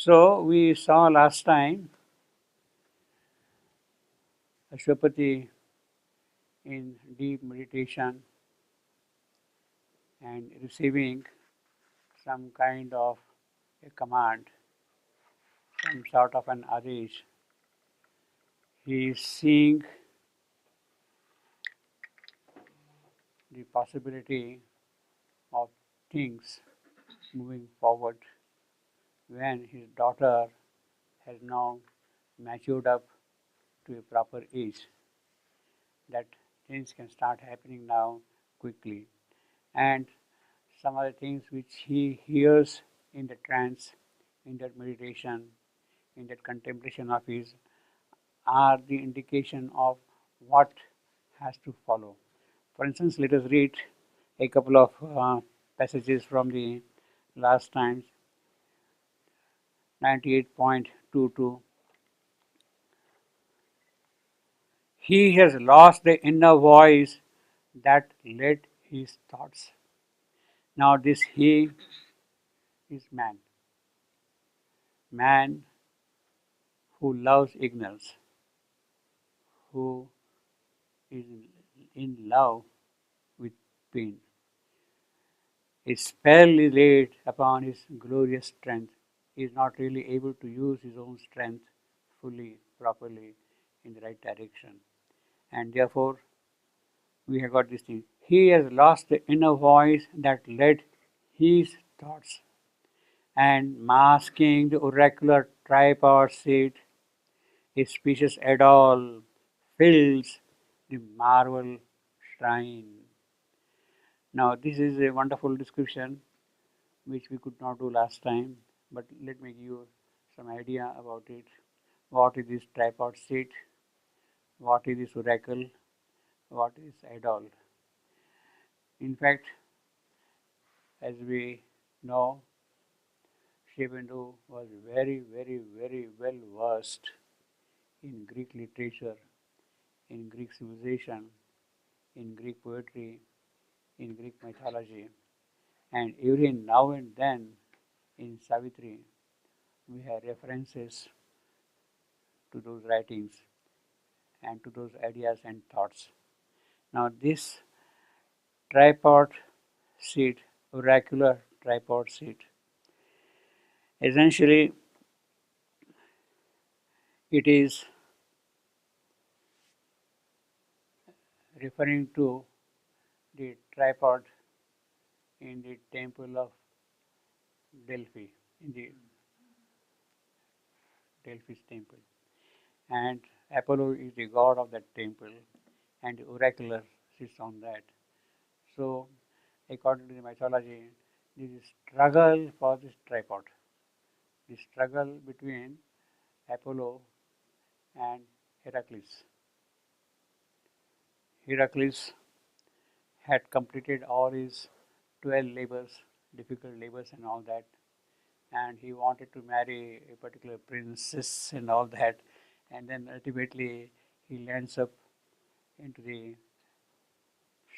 So we saw last time Ashwapati in deep meditation and receiving some kind of a command, some sort of an adesh. He is seeing the possibility of things moving forward when his daughter has now matured up to a proper age, that things can start happening now quickly. And some other things which he hears in the trance, in that meditation, in that contemplation of his, are the indication of what has to follow. For instance, let us read a couple of passages from the last times, 98.22. He has lost the inner voice that led his thoughts. Now, this he is man, man who loves ignorance, who is in love with pain. A spell is laid upon his glorious strength. He is not really able to use his own strength fully, properly, in the right direction. And therefore, we have got this thing. He has lost the inner voice that led his thoughts, and masking the oracular tripod seat, his species idol fills the marble shrine. Now, this is a wonderful description which we could not do last time, but let me give you some idea about it. What is this tripod seat? What is this oracle? What is idol? In fact, as we know, Shivendu was very, very, very well versed in Greek literature, in Greek civilization, in Greek poetry, in Greek mythology, and every now and then in Savitri we have references to those writings and to those ideas and thoughts. Now, this tripod seat, oracular tripod seat, essentially it is referring to the tripod in the temple of Delphi, in the Delphi's temple. And Apollo is the god of that temple, and the oracular sits on that. So, according to the mythology, this is struggle for this tripod, the struggle between Apollo and Heracles. Heracles had completed all his 12 labors, difficult labors, and all that, and he wanted to marry a particular princess and all that, and then ultimately he lands up into the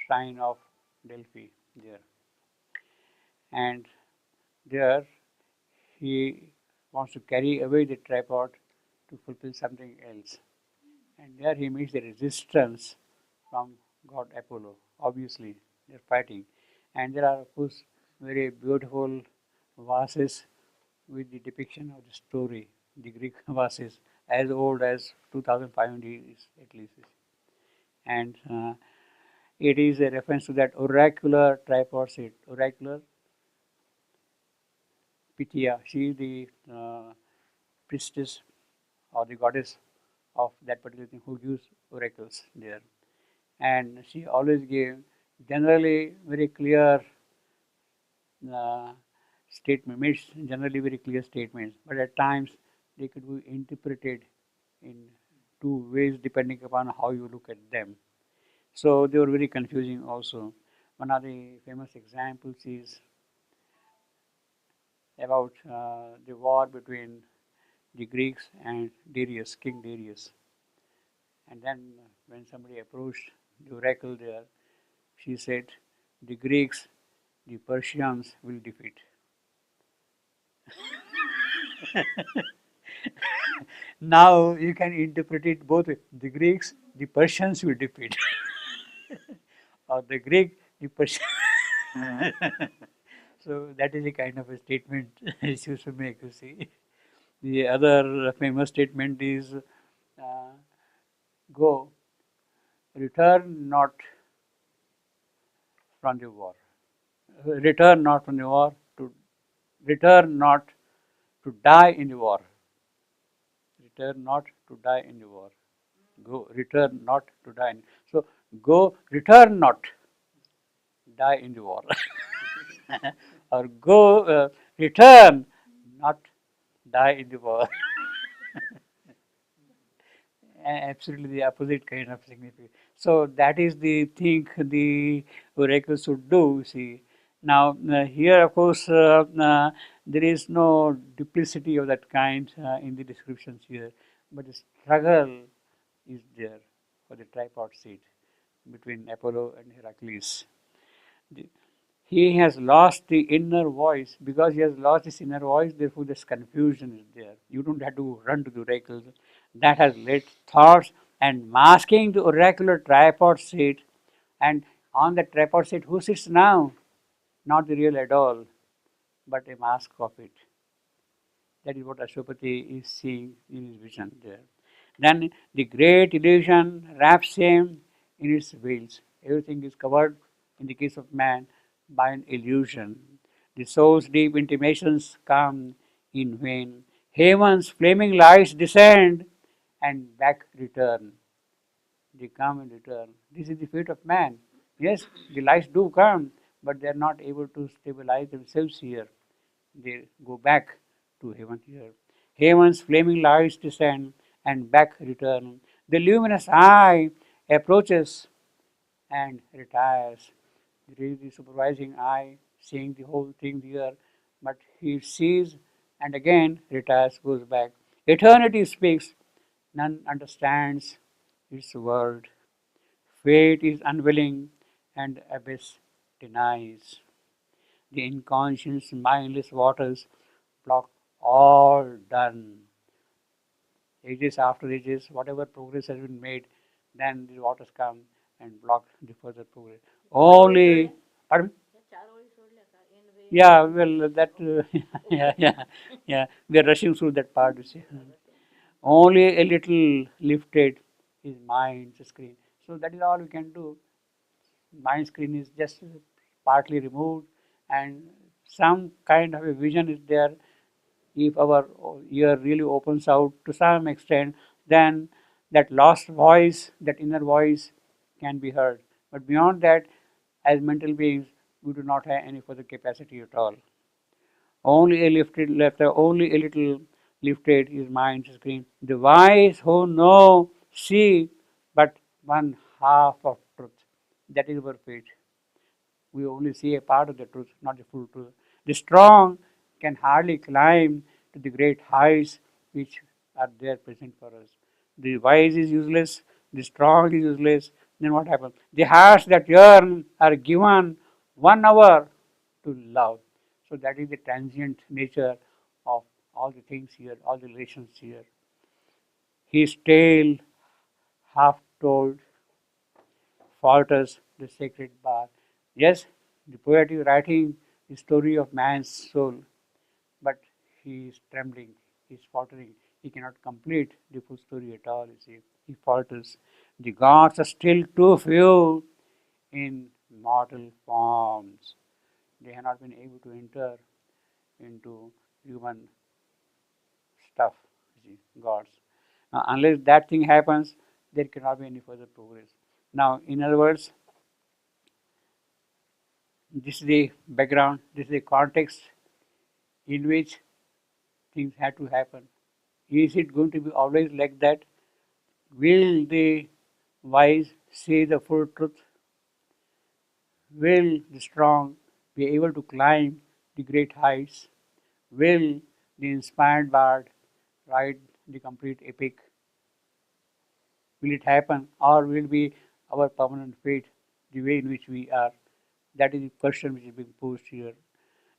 shrine of Delphi there, and there he wants to carry away the tripod to fulfill something else, and there he meets the resistance from god Apollo. Obviously, they're fighting, and there are, of course, very beautiful vases with the depiction of the story, the Greek vases, as old as 2500 years at least. And it is a reference to that oracular tripod seat, oracular Pythia. She is the priestess or the goddess of that particular thing who gives oracles there. And she always gave generally very clear uh, statements, generally very clear statements, but at times they could be interpreted in two ways depending upon how you look at them. So they were very confusing also. One of the famous examples is about the war between the Greeks and Darius, King Darius. And then when somebody approached the oracle there, she said, the Greeks, the Persians will defeat. Now you can interpret it both way. The Greeks, the Persians will defeat, or the Greek, the Persian. So that is a kind of a statement it used to make. You see, the other famous statement is, "Go, return not from the war. Return not from the war. To return not to die in the war. Return not to die in the war. Go, return not to die." So go, return not die in the war, or go, return not die in the war. Absolutely the opposite kind of significance. So that is the thing the oracle should do. See, now here of course there is no duplicity of that kind in the descriptions here, but the struggle is there for the tripod seat between Apollo and Heracles. The- He has lost the inner voice. Because he has lost his inner voice, therefore this confusion is there. You don't have to run to the oracles. That has led thoughts and masking the oracular tripod seat. And on the tripod seat, who sits now? Not the real Adol, but a mask of it. That is what Ashwapati is seeing in his vision there. Then the great illusion wraps him in its veils. Everything is covered in the case of man by an illusion. The soul's deep intimations come in vain. Heaven's flaming lights descend and back return. They come and return. This is the fate of man. Yes, the lights do come, but they are not able to stabilize themselves here. They go back to heaven here. Heaven's flaming lights descend and back return. The luminous eye approaches and retires. There is the supervising eye seeing the whole thing here, but he sees and again retires, goes back. Eternity speaks, none understands its word. Fate is unwilling and abyss denies. The inconscious, mindless waters block all done. Ages after ages, whatever progress has been made, then the waters come and block the further progress. Only, pardon? Yeah, well, that, yeah, yeah, yeah, we are rushing through that part, you see. Only a little lifted is mind's screen. So that is all we can do. Mind screen is just partly removed, and some kind of a vision is there. If our ear really opens out to some extent, then that lost voice, that inner voice, can be heard. But beyond that, as mental beings, we do not have any further capacity at all. Only a lifted left, only a little lifted is mind's screen. The wise who know see but one half of truth. That is our fate. We only see a part of the truth, not the full truth. The strong can hardly climb to the great heights which are there present for us. The wise is useless, the strong is useless. Then what happens? The hearts that yearn are given 1 hour to love. So that is the transient nature of all the things here, all the relations here. His tale, half told, falters the sacred bar. Yes, the poet is writing the story of man's soul, but he is trembling, he is faltering. He cannot complete the full story at all, you see. He falters. The gods are still too few in mortal forms. They have not been able to enter into human stuff, you see, gods. Unless that thing happens, there cannot be any further progress. Now, in other words, this is the background, this is the context in which things had to happen. Is it going to be always like that? Will the wise see the full truth? Will the strong be able to climb the great heights? Will the inspired bard write the complete epic? Will it happen, or will it be our permanent fate, the way in which we are? That is the question which is being posed here.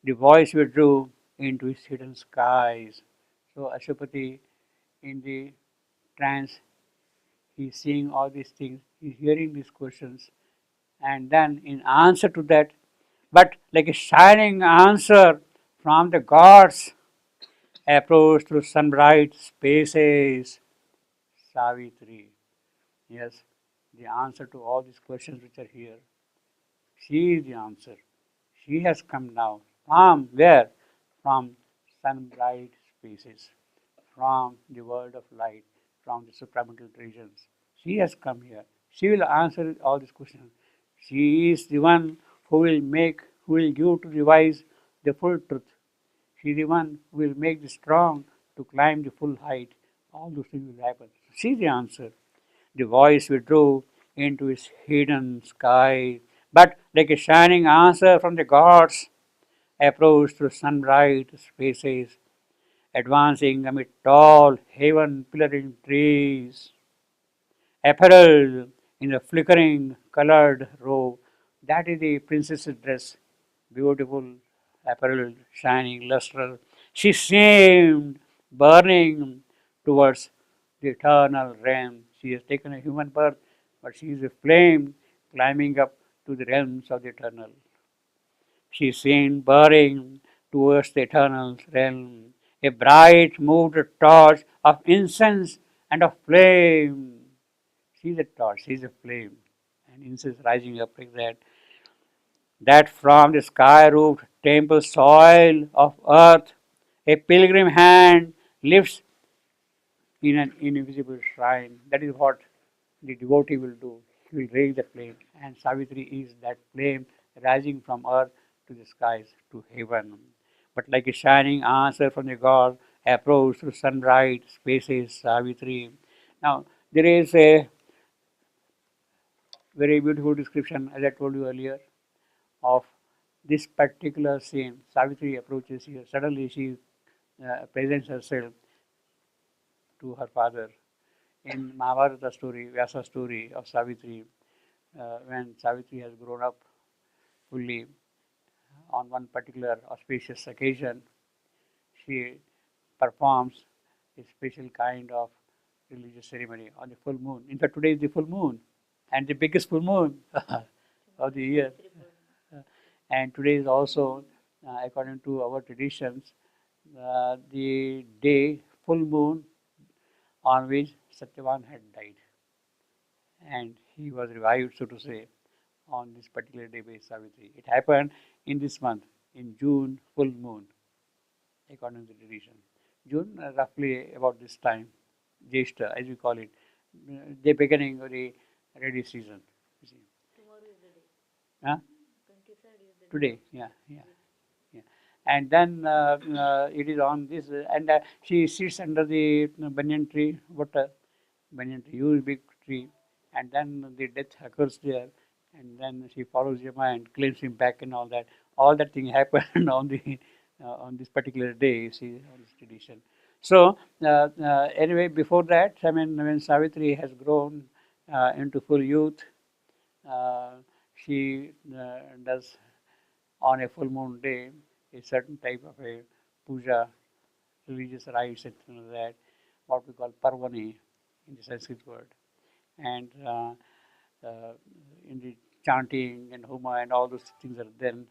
The voice withdrew into his hidden skies. So Ashwapati, in the trance, he's seeing all these things, he's hearing these questions, and then in answer to that, but like a shining answer from the gods, approach through sunbright spaces, Savitri. Yes, the answer to all these questions which are here. She is the answer. She has come now. From where? From sun-bright spaces, from the world of light, from the supramental regions. She has come here. She will answer all these questions. She is the one who will give to the wise the full truth. She is the one who will make the strong to climb the full height. All those things will happen. She is the answer. The voice withdrew into its hidden sky, but like a shining answer from the gods, approached through sunbright spaces, advancing amid tall, heaven pillaring trees, apparel in a flickering, colored robe. That is the princess's dress, beautiful apparel, shining, lustrous. She seemed burning towards the eternal realm. She has taken a human birth, but she is a flame climbing up to the realms of the eternal. She is seen burning towards the eternal realm, a bright moved torch of incense and of flame. She is a torch, she is a flame, and incense rising up like that. That from the sky roofed temple soil of earth, a pilgrim hand lifts in an invisible shrine. That is what the devotee will do. He will raise the flame, and Savitri is that flame rising from earth to the skies to heaven. But like a shining answer from the God, approach through sunbright spaces, Savitri. Now, there is a very beautiful description, as I told you earlier, of this particular scene. Savitri approaches here. Suddenly, she presents herself to her father. In Mahabharata story, Vyasa story of Savitri, when Savitri has grown up fully on one particular auspicious occasion, she performs a special kind of religious ceremony on the full moon. In fact, today is the full moon and the biggest full moon of the year. And today is also, according to our traditions, the day full moon on which Satyavan had died. And he was revived, so to say, on this particular day by Savitri. It happened in this month, in June, full moon, according to the tradition. June, roughly about this time, Jeshta, as we call it, the beginning of the ready season. You see. Tomorrow is the day. Huh? 23rd is the day. Today, yeah, yeah. Yeah. And then it is on this, and she sits under the banyan tree, what banyan tree, huge big tree, and then the death occurs there, and then she follows Yama and claims him back and all that. All that thing happened on this particular day, you see, on this tradition. So anyway, before that, I mean, when Savitri has grown into full youth, uh, she does on a full moon day a certain type of a puja, religious rites and things like that, what we call parvani in the Sanskrit word. And uh, in the chanting and homa and all those things are then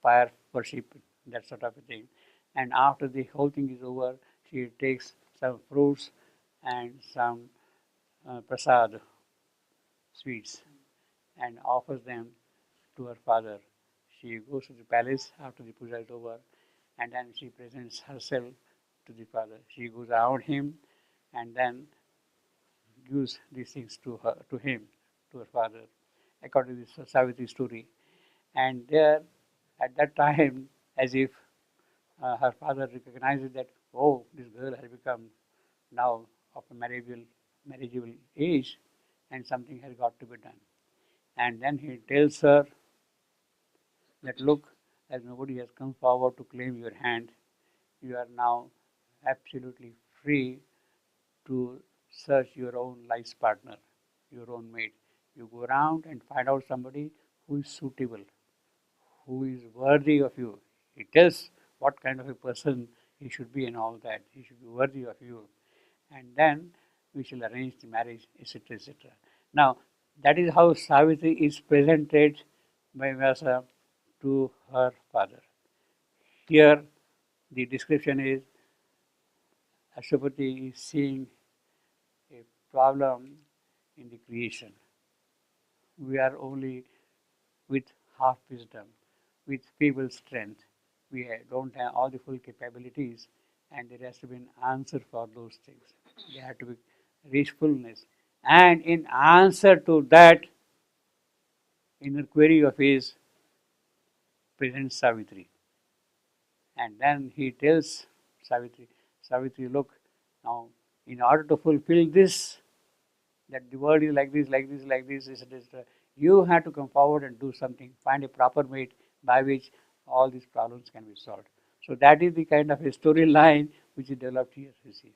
fire worship, that sort of a thing. And after the whole thing is over, she takes some fruits and some prasad, sweets, and offers them to her father. She goes to the palace after the puja is over, and then she presents herself to the father. She goes around him and then gives these things to him, to her father, according to the Savitri story. And there, at that time, as if her father recognizes that, oh, this girl has become now of a marriageable age, and something has got to be done. And then he tells her that, look, as nobody has come forward to claim your hand, you are now absolutely free to search your own life's partner, your own mate. You go around and find out somebody who is suitable, who is worthy of you. It tells what kind of a person He should be in all that. He should be worthy of you. And then we shall arrange the marriage, etc., etc. Now, that is how Savitri is presented by Vyasa to her father. Here, the description is Ashwapati is seeing a problem in the creation. We are only with half wisdom, with feeble strength. We don't have all the full capabilities, and there has to be an answer for those things. There has to be reachfulness. And in answer to that inner query of his, presents Savitri. And then he tells Savitri, Savitri, look, now in order to fulfill this, that the world is like this, like this, like this, you have to come forward and do something, find a proper mate by which all these problems can be solved. So that is the kind of a storyline which is developed here, you see.